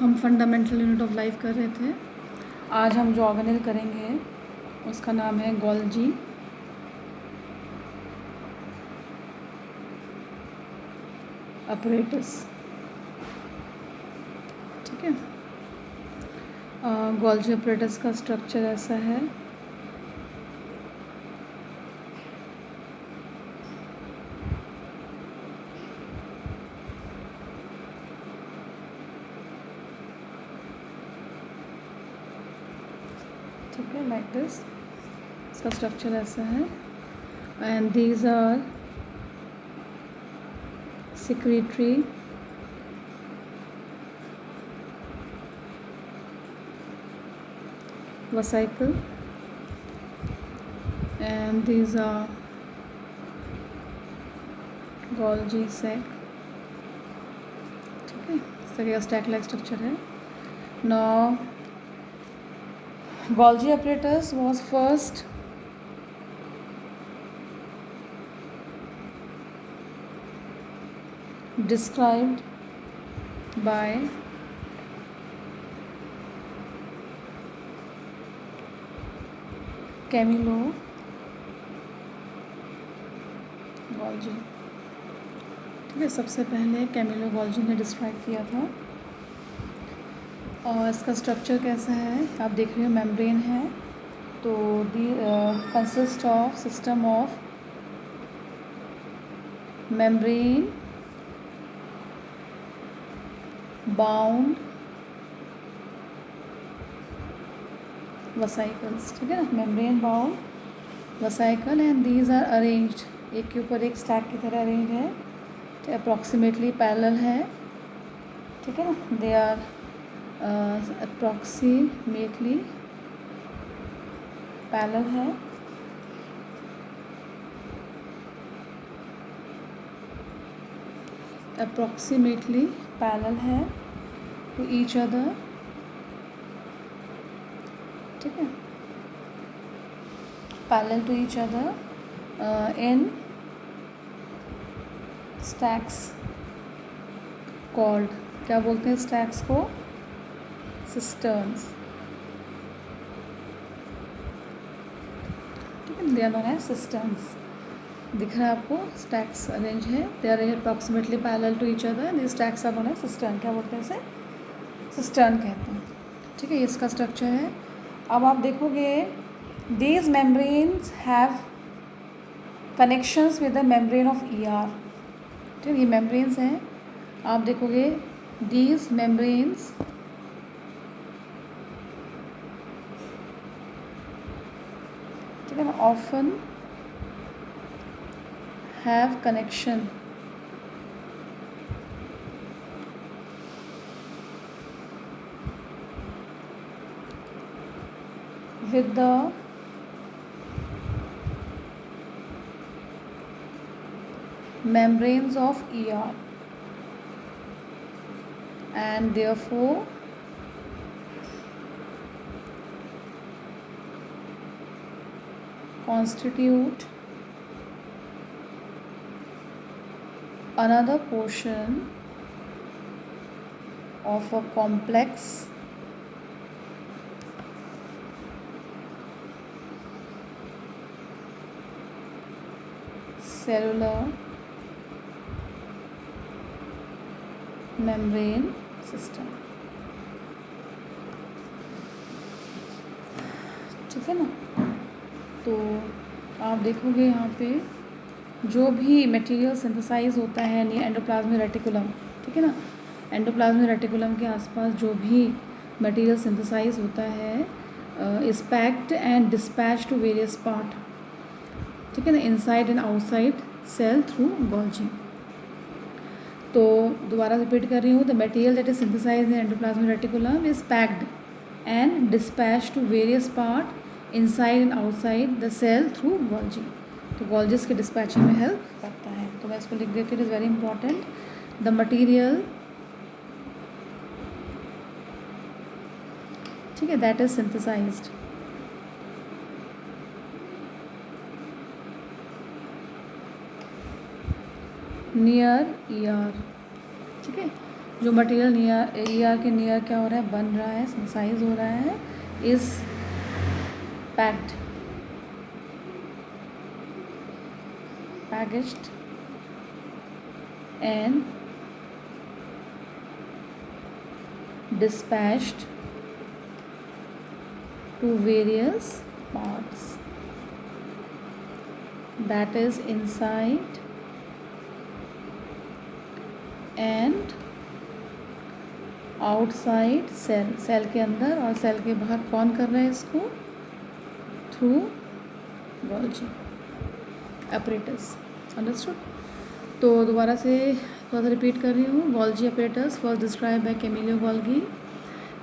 हम fundamental unit of life कर रहे थे। आज हम जो ऑर्गेनेल करेंगे उसका नाम है गोल्जी अपरेटस। ठीक है, गोल्जी अपरेटस का स्ट्रक्चर ऐसा है। ठीक है, लाइक दिस इसका स्ट्रक्चर ऐसा है। And these are secretory vesicle and these are Golgi sac। ठीक है, इस तरह का स्टैक लाइक स्ट्रक्चर है। Now Golgi apparatus was first described by Camillo Golgi। ठीक है, सबसे पहले कैमिलो गोल्जी ने डिस्क्राइब किया था। और इसका स्ट्रक्चर कैसा है आप देख रहे हो, मेम्ब्रेन है। तो they consist of system of membrane bound vesicles. ठीक है ना, membrane bound vesicle and these are arranged, एक के ऊपर एक स्टैक की तरह अरेंज है। तो अप्रॉक्सीमेटली पैरेलल है। ठीक है ना, दे आर अप्रॉक्सीमेटली पैरेलल है। अप्रॉक्सीमेटली पैरेलल है टू ईच अदर। ठीक है, parallel to each other in stacks called, क्या बोलते हैं स्टैक्स को? सिस्टर्न्स। ठीक है, they are known as cisterns. दिख रहा है आपको, स्टैक्स अरेंज है, they are approximately parallel to each other, this stacks are known as cistern. क्या बोलते हैं इसे? सिस्टर्न कहते हैं। ठीक है, ये इसका स्ट्रक्चर है। अब आप देखोगे these membranes have connections with the membrane of ER. ठीक है, ये मेम्ब्रेन्स हैं। आप देखोगे दीज मेम्ब्रेन्स ठीक है ना, often have connection with the membranes of ER and therefore constitute another portion of a complex cellular membrane system। ठीक है ना, तो आप देखोगे यहाँ पे जो भी मटेरियल सिंथेसाइज होता है एंडोप्लाज्मिक रेटिकुलम। ठीक है ना, एंडोप्लाज्मिक रेटिकुलम के आसपास जो भी मटेरियल सिंथेसाइज होता है is packed and dispatch to various part. ठीक है ना, inside and outside cell through Golgi. तो दोबारा रिपीट कर रही हूँ, the material that is synthesize in endoplasmic reticulum is packed and dispatch to various part inside and outside the cell through Golgi. तो Golgis के डिस्पैचिंग में help करता है। तो मैं इसको लिख देती हूँ, it is very important. The material, ठीक है, that is synthesized near ER. ठीक है, जो मटेरियल नियर ER के नियर क्या हो रहा है, बन रहा है, सिंथेसाइज हो रहा है, is packed, packaged and dispatched to various parts, that is inside and outside cell, cell के अंदर और सेल के बाहर कौन कर रहा है इसको, थ्रू गोल्जी apparatus। अंडरस्टूड। तो दोबारा से थोड़ा सा रिपीट कर रही हूँ। Golgi apparatus first describe by Camillo Golgi.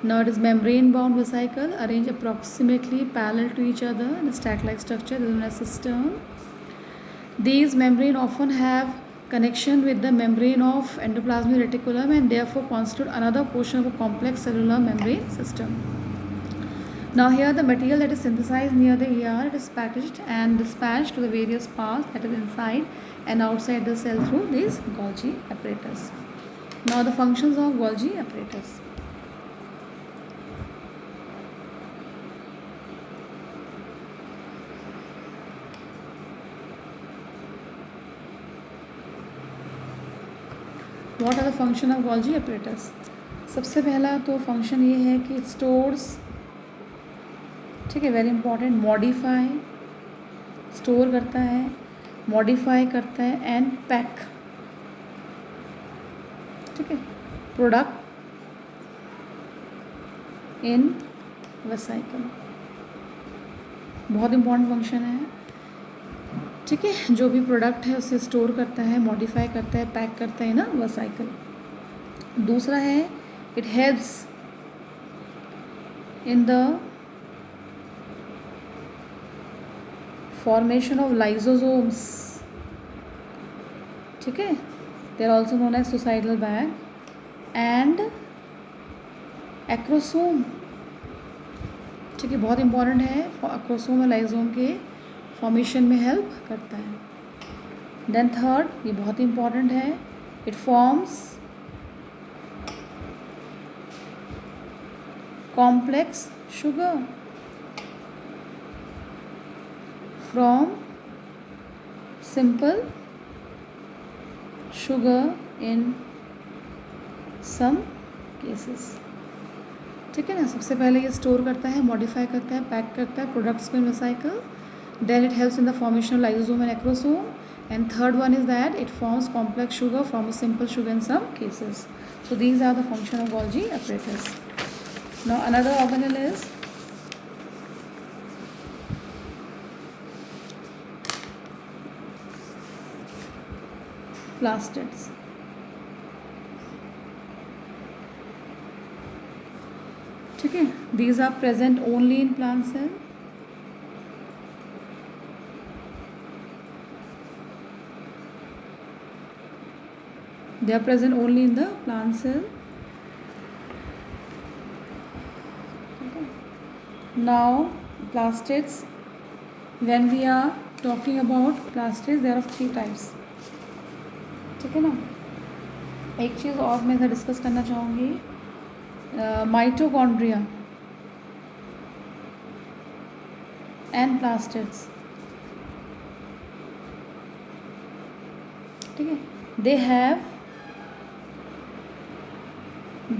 Now it is membrane bound vesicle arranged approximately parallel to each other in a stack like structure within a system. These membrane often have connection with the membrane of endoplasmic reticulum and therefore constitute another portion of a complex cellular membrane system. Now here the material that is synthesized near the ER, it is packaged and dispatched to the various parts, that is inside and outside the cell through these Golgi apparatus. Now the functions of Golgi apparatus. What are the function of Golgi apparatus? सबसे पहला तो function ये है कि stores, ठीक है, very important, modify, store करता है, मॉडिफाई करता है एंड पैक, ठीक है, प्रोडक्ट इन वेसाइकल। बहुत इंपॉर्टेंट फंक्शन है, ठीक है। जो भी प्रोडक्ट है उसे स्टोर करता है, मॉडिफाई करता है, पैक करता है ना वेसाइकल। दूसरा है it helps in the formation of lysosomes, ठीक है, they are also known as suicidal bag and acrosome, ठीक है, बहुत इंपॉर्टेंट है, acrosome और लाइजोम के फॉर्मेशन में हेल्प करता है। देन थर्ड, ये बहुत इंपॉर्टेंट है, it forms complex sugar from simple sugar in some cases, ठीक है ना। सबसे पहले ये स्टोर करता है, मॉडिफाई करता है, पैक करता है प्रोडक्ट्स को in vesicle. Then it helps in the formation of lysosome and acrosome and third one is that it forms complex sugar from a simple sugar in some cases. So these are the function of Golgi apparatus. Now another organelle is plastids, ठीक है। these are present only in plant cell, they are present only in the plant cell, okay. Now plastids, when we are talking about plastids, there are three types, ठीक है ना। एक चीज़ और मैं इधर discuss करना चाहूँगी, माइटोकॉन्ड्रिया एंड प्लास्टिड्स, ठीक है, दे have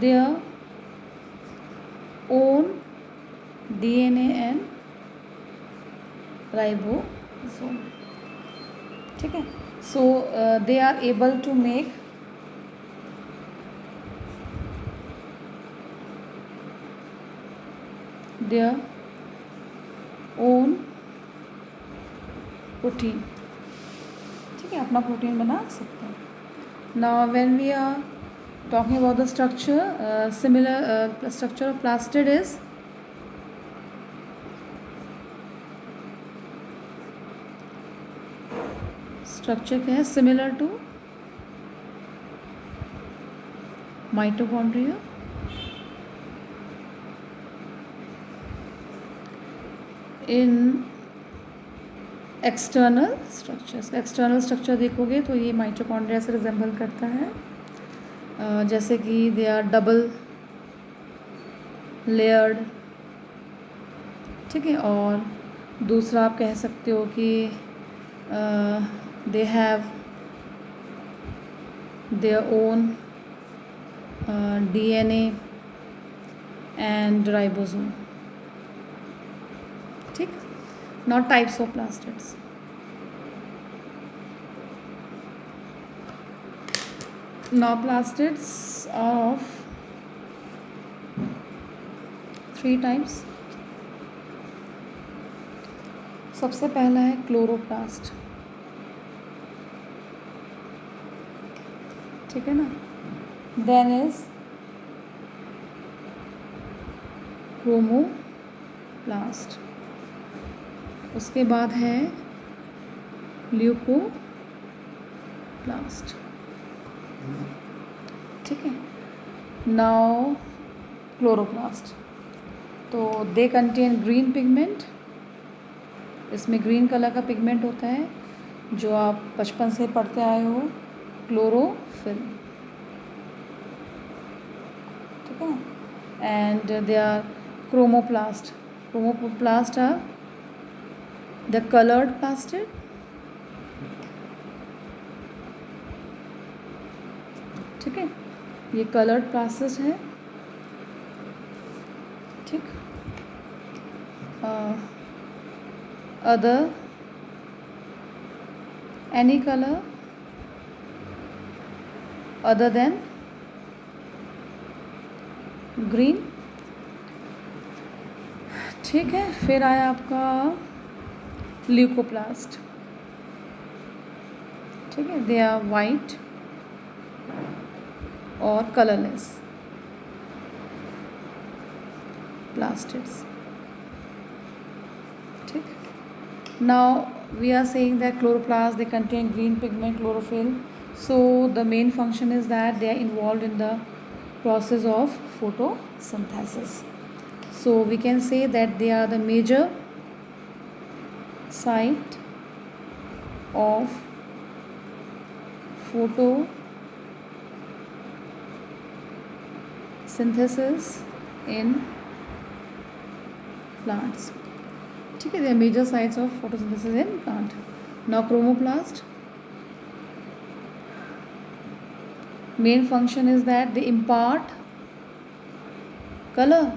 their own DNA and ribosome, ठीक है। So they are able to make their own protein, ठीक है, अपना प्रोटीन बना सकते हैं। Now when we are talking about the structure, similar structure of plastid is structure क्या है, similar to mitochondria, in external structures. External structure देखोगे तो ये माइटोकॉन्ड्रिया से रिजेंबल करता है, जैसे कि दे आर डबल लेयर्ड, ठीक है। और दूसरा आप कह सकते हो कि they have their own DNA and ribosome, ठीक। Now types of plastids. Now plastids are of 3 types. सबसे पहला है क्लोरोप्लास्ट, ठीक है ना। देन इज क्रोमोप्लास्ट, उसके बाद है ल्यूकोप्लास्ट, ठीक है। नाउ क्लोरोप्लास्ट, तो दे कंटेन ग्रीन पिगमेंट, इसमें ग्रीन कलर का पिगमेंट होता है जो आप बचपन से पढ़ते आए हो, क्लोरोफिल, ठीक है। And they are chromoplast. Chromoplast are the coloured plastid, ठीक है। ये कलर्ड प्लास्टिड है, ठीक। Other any colour other than green, ठीक है। फिर आया आपका ल्यूकोप्लास्ट, ठीक है। दे आर वाइट और कलरलेस plastids, ठीक। Now we are saying that chloroplasts, they contain green pigment chlorophyll, so the main function is that they are involved in the process of photosynthesis. So we can say that they are the major site of photosynthesis in plants, ठीक है। they are major sites of photosynthesis in plant. Now chromoplast, main function is that they impart color,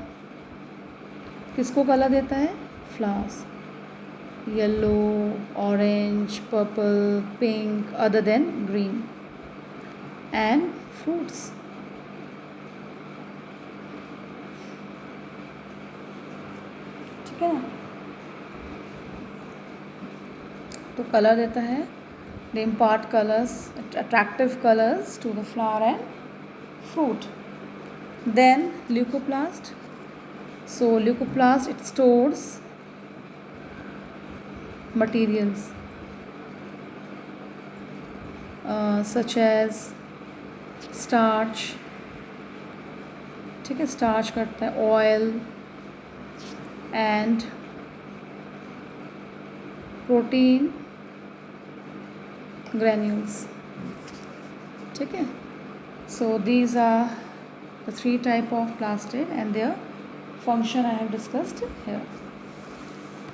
किसको colour देता है, flowers, yellow, orange, purple, pink, other than green, and fruits, ठीक है। तो colour देता है, they impart colours, attractive colours to the flower and fruit. Then leucoplast, so leucoplast, it stores materials such as starch, ठीक है। Starch करता है, oil and protein granules, ठीक है। so these are the 3 type of plastid and their function I have discussed here,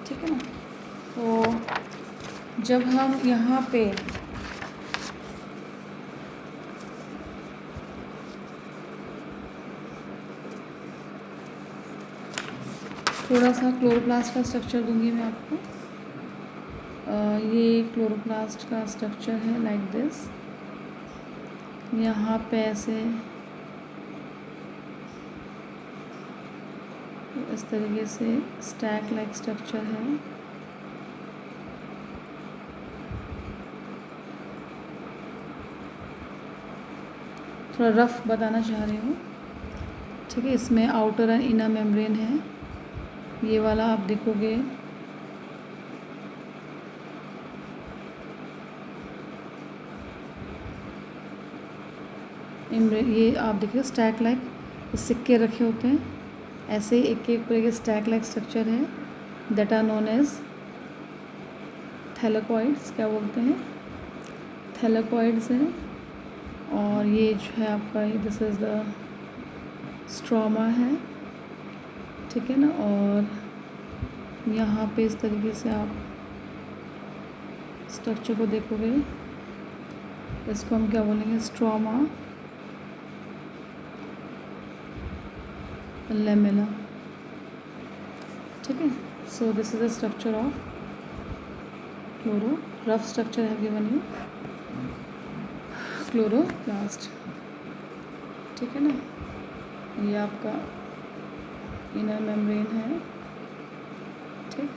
ठीक है ना। तो जब हम यहाँ पे थोड़ा सा क्लोरोप्लास्ट का स्ट्रक्चर दूंगी मैं आपको। ये क्लोरोप्लास्ट का स्ट्रक्चर है लाइक दिस, यहाँ पे ऐसे इस तरीके से स्टैक लाइक स्ट्रक्चर है। थोड़ा रफ बताना चाह रही हूँ, ठीक है। इसमें आउटर एंड इनर मेम्ब्रेन है, ये वाला आप देखोगे ये आप देखिए स्टैक लाइक सिक्के रखे होते हैं, ऐसे ही एक एक पूरे के स्टैक लाइक स्ट्रक्चर है, that are known as thylakoids, क्या बोलते हैं, थैलेकॉइड्स हैं। और ये जो है आपका दिस इज़ द स्ट्रोमा है, ठीक है ना। और यहाँ पे इस तरीके से आप स्ट्रक्चर को देखोगे, इसको हम क्या बोलेंगे, स्ट्रोमा लेमेला, ठीक है। So this is the structure of chloro, rough structure है गिवन यू, क्लोरोप्लास्ट, ठीक है ना। ये आपका इनर मेम्ब्रेन है, ठीक।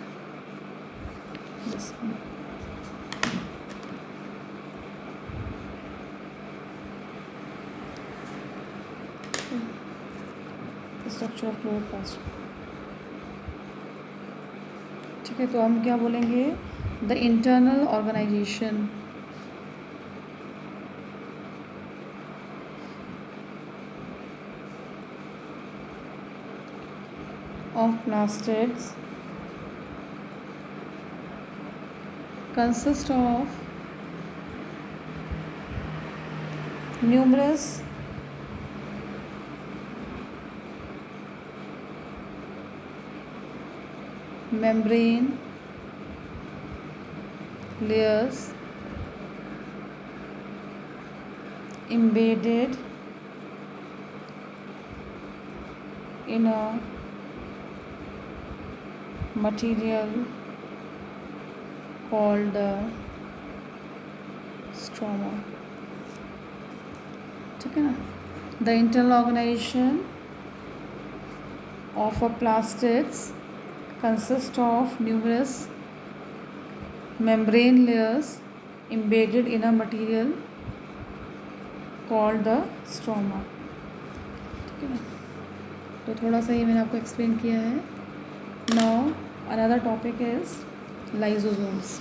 स्ट्रक्चर ऑफ क्लोरोप्लास्ट, ठीक है। तो हम क्या बोलेंगे, the internal organisation of plastids consist of numerous membrane layers embedded in a material called the stroma, ठीक है ना। The internal organisation of a plastids consist of numerous membrane layers embedded in a material called the stroma, ठीक है ना। तो थोड़ा सा ये मैंने आपको एक्सप्लेन किया है। Now another topic is lysosomes.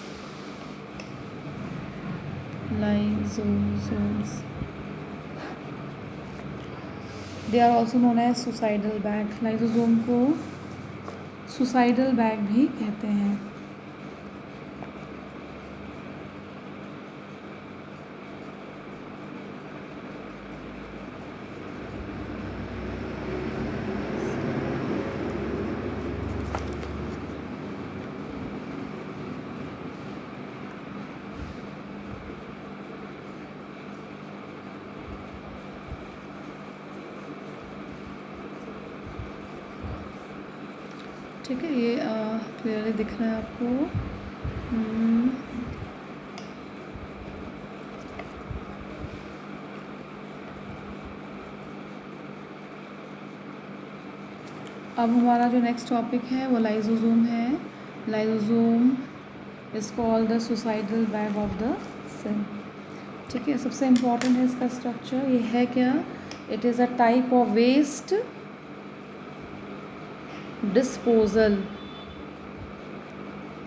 They are also known as suicidal bag. Lysosome को सुसाइडल बैग भी कहते हैं। ठीक है, ये क्लियरली दिख रहा है आपको। अब हमारा जो नेक्स्ट टॉपिक है वो लाइजोसोम है। Lysosome is called the suicidal bag of the cell, ठीक है। सबसे इम्पॉर्टेंट है इसका स्ट्रक्चर। ये है क्या, it is a type of waste disposal,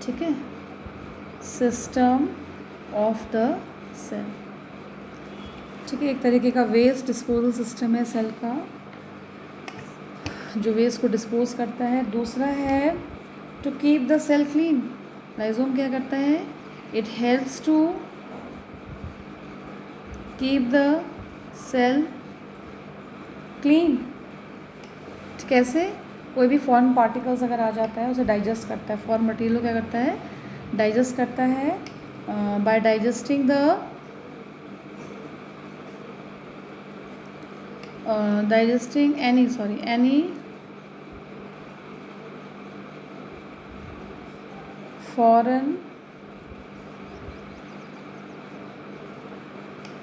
ठीक है, सिस्टम ऑफ द सेल, ठीक है। एक तरीके का वेस्ट डिस्पोजल सिस्टम है सेल का, जो वेस्ट को डिस्पोज करता है। दूसरा है to keep the cell clean. Lysosome क्या करता है, it helps to keep the cell clean. कैसे, कोई भी फॉरेन पार्टिकल्स अगर आ जाता है उसे डाइजेस्ट करता है। फॉरेन मटेरियल क्या करता है, डाइजेस्ट करता है by digesting any foreign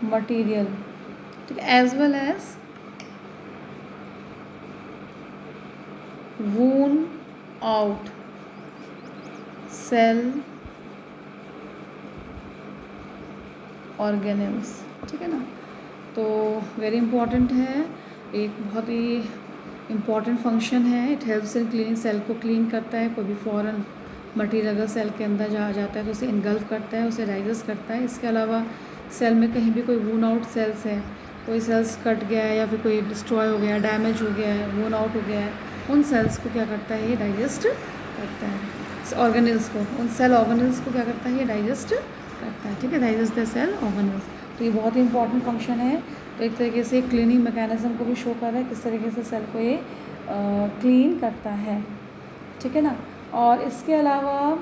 material, ठीक है, as well as wound out cell organelles, ठीक है ना। तो वेरी इंपॉर्टेंट है, एक बहुत ही इम्पॉर्टेंट फंक्शन है। It helps in cleaning, cell को क्लीन करता है। कोई भी फॉरेन मटीरियल अगर सेल के अंदर जा जाता है तो उसे इनगल्फ करता है, उसे डाइजेस्ट करता है। इसके अलावा सेल में कहीं भी कोई वून आउट सेल्स है, कोई सेल्स कट गया है या फिर कोई डिस्ट्रॉय हो गया, डैमेज हो गया है, वून आउट हो गया है, उन सेल्स को क्या करता है, ये डाइजेस्ट करता है। ऑर्गेनल्स को, उन सेल ऑर्गेनल्स को क्या करता है, ये डाइजेस्ट करता है, ठीक है। Digest the cell organelles. तो ये बहुत ही इंपॉर्टेंट फंक्शन है। तो एक तरीके से क्लीनिंग मैकेनिज्म को भी शो कर रहा है किस तरीके से सेल को ये क्लीन करता है, ठीक है ना। और इसके अलावा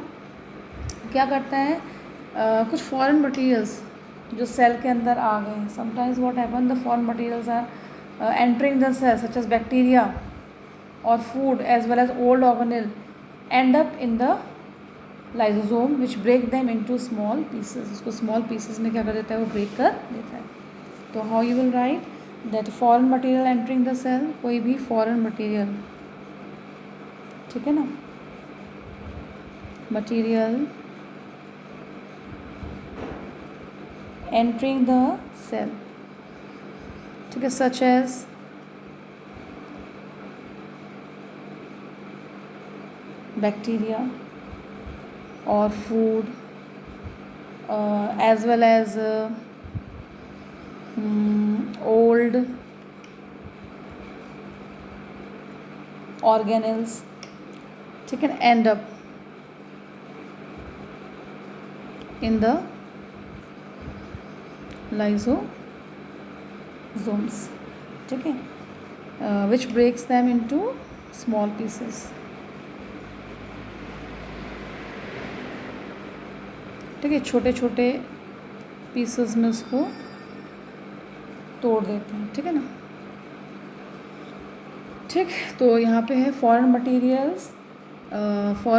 क्या करता है, कुछ फॉरेन मटेरियल्स जो सेल के अंदर आ गए हैं, sometimes what happen the foreign materials are entering the cell such as bacteria और food as well as old organelle end up in the lysosome which break them into small pieces. उसको small pieces में क्या कर देता है, वो break कर देता है। तो how you will write that foreign material entering the cell, कोई भी फॉरेन मटेरियल, ठीक है ना, मटेरियल entering the cell, ठीक है, such as bacteria or food as well as old organelles, ठीक है, end up in the lysosomes, ठीक है, which breaks them into small pieces, ठीक है, छोटे छोटे पीसेस में उसको तोड़ देते हैं, ठीक है ना। ठीक, तो यहाँ पे है foreign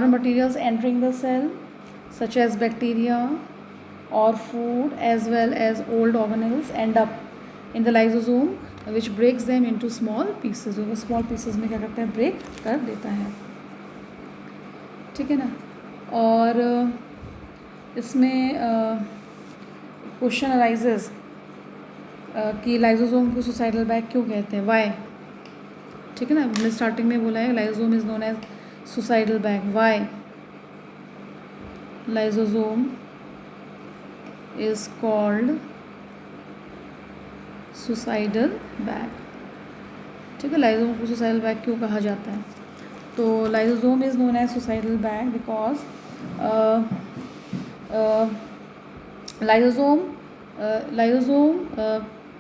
materials entering the cell such as bacteria or food as well as old organelles end up in the lysosome which breaks them into small pieces। वो small pieces में क्या करता है, break कर देता है, ठीक है ना। और इसमें क्वेश्चन अराइजेज कि लाइजोसोम को सुसाइडल बैग क्यों कहते हैं, वाई, ठीक है ना। हमने स्टार्टिंग में बोला है lysosome is known as suicidal bag, why lysosome is called suicidal bag, ठीक है। लाइजोसोम को सुसाइडल बैग क्यों कहा जाता है, तो lysosome is known as suicidal bag because lysosome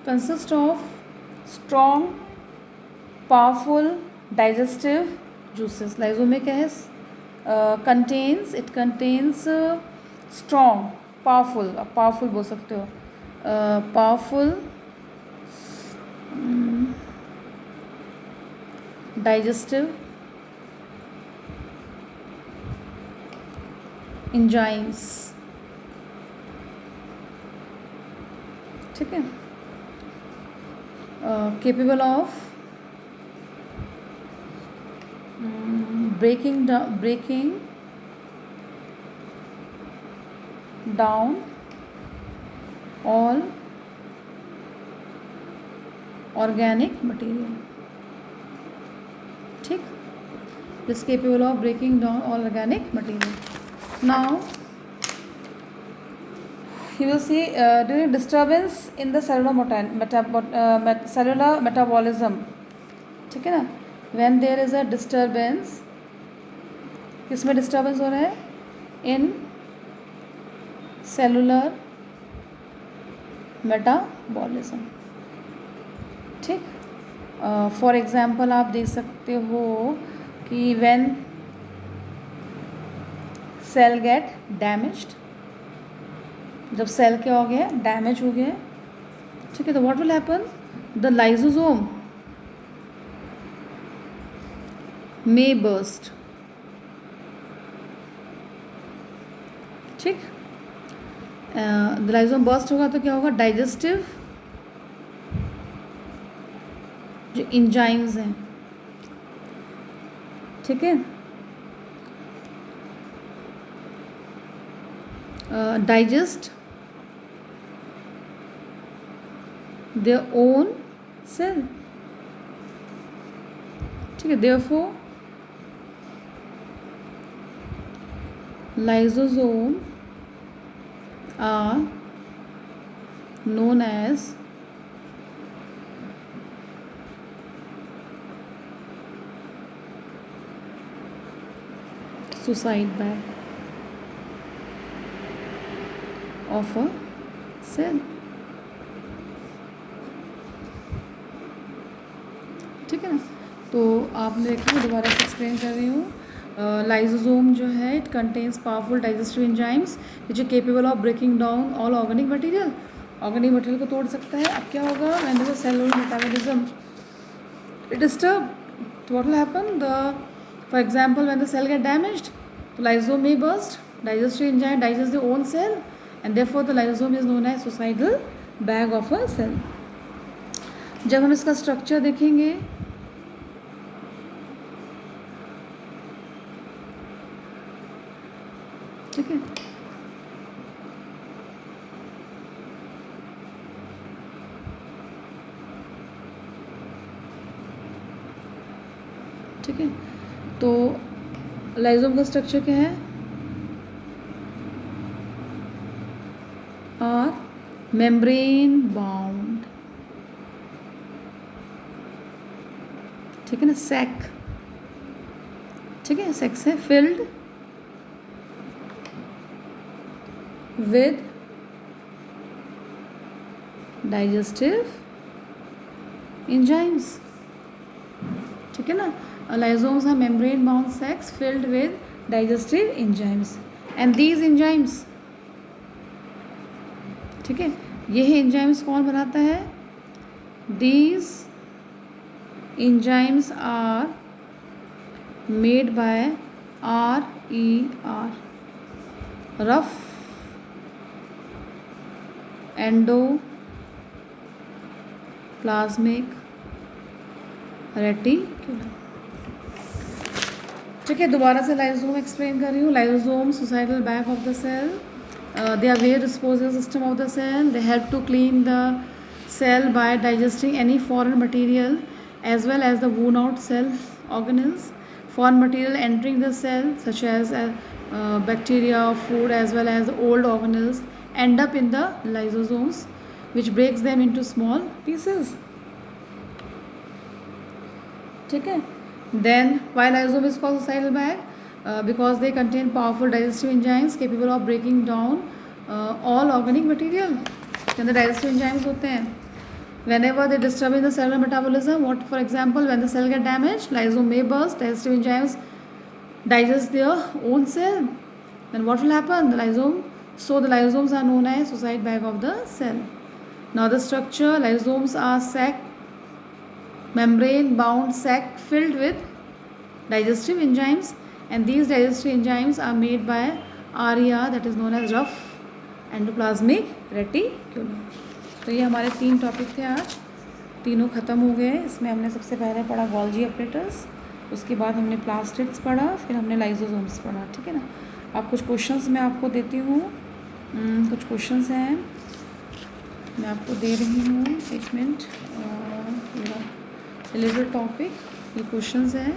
consist of strong powerful digestive juices. Lysosome में क्या है, इट कंटेन्स स्ट्रॉन्ग पावरफुल, आप पावरफुल बोल सकते हो, पावरफुल डाइजेस्टिव एंजाइम्स, ठीक है, capable of breaking down all organic material, ठीक, is capable of breaking down all organic material. Now you will see during disturbance in the cellular metabolism, ठीक है ना, when there is a disturbance, किसमें disturbance हो रहा है, in cellular metabolism, ठीक। For example आप देख सकते हो कि व्हेन सेल गेट डैमेज्ड, जब सेल क्या हो गया, डैमेज हो गया, ठीक है, तो what will happen, the lysosome may burst, ठीक, लाइजोसोम बर्स्ट होगा तो क्या होगा, डाइजेस्टिव जो एंजाइम्स हैं, ठीक है, डाइजेस्ट देयर ओन सेल, ठीक है, therefore lysosome are known as suicide bag of a cell, ठीक है ना। तो आपने देखा, मैं दोबारा से एक्सप्लेन कर रही हूँ। लाइसोसोम जो है, it contains powerful digestive enzymes which are capable of breaking down all organic material. Organic material को तोड़ सकता है। अब क्या होगा, when there is cellular metabolism it disturb, what will happen, for example, when the cell get damaged, the lysosome may burst, digestive enzyme digest their own cell, and therefore the lysosome is known as suicidal bag of a cell. जब हम इसका structure देखेंगे, ठीक है, ठीक है, तो lysosome का स्ट्रक्चर क्या है, आर मेम्ब्रेन बाउंड, ठीक है ना, सैक, ठीक है, सैक से फिल्ड विद डाइजेस्टिव एंजाइम्स, ठीक है ना। Lysosomes are membrane bound sacs filled with digestive enzymes, and these enzymes, ठीक है, यही enzymes कौन बनाता है, these enzymes are made by RER, rough endoplasmic reticulum, ठीक है। दोबारा से लाइसोसोम एक्सप्लेन कर रही हूँ। Lysosome suicidal bag of the cell, they are where disposal system of the cell, they help to clean the cell by digesting any foreign material as well as the worn out cell organelles. Foreign material entering the cell such as bacteria, food as well as old organelles end up in the lysosomes which breaks them into small pieces, ठीक है. Then why lysosome is called suicidal bag? Because they contain powerful digestive enzymes capable of breaking down all organic material. के अंदर digestive enzymes होते हैं. Whenever they disturb in the cellular metabolism, what, for example, when the cell get damaged, lysosome may burst, digestive enzymes digest their own cell. Then what will happen? The lysosome, so the lysosomes are known as suicide bag of the cell. Now the structure, lysosomes are sac, membrane bound sac filled with digestive enzymes, and these digestive enzymes are made by RER, that is known as rough endoplasmic reticulum. तो ये हमारे 3 topic थे आज, तीनों ख़त्म हो गए. इसमें हमने सबसे पहले पढ़ा गोल्गी अपरेटस, उसके बाद हमने प्लास्टिड्स पढ़ा, फिर हमने लाइसोसोम्स पढ़ा, ठीक है ना. अब कुछ क्वेश्चंस मैं आपको देती हूँ. कुछ क्वेश्चंस हैं मैं आपको दे रही हूँ, 1 मिनट. रिलेटेड टॉपिक, ये क्वेश्चंस हैं,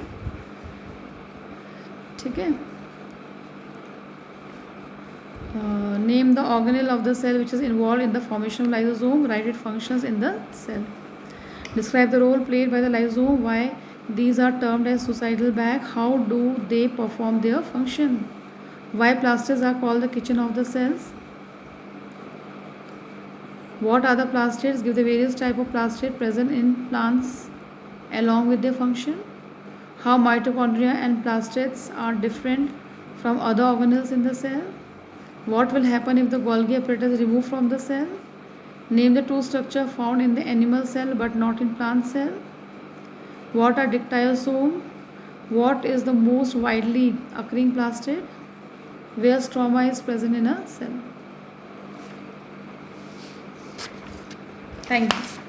ठीक है. Name the organelle of the cell which is involved in the formation of lysosome. Write its functions in the cell. Describe the role played by the lysosome. Why these are termed as suicidal bag. How do they perform their function? Why plastids are called the kitchen of the cells? What are the plastids? Give the various type of plastid present in plants along with their function. How mitochondria and plastids are different from other organelles in the cell. What will happen if the Golgi apparatus is removed from the cell? Name the two structures found in the animal cell but not in plant cell. What are dictyosome? What is the most widely occurring plastid? Where stroma is present in a cell? Thank you.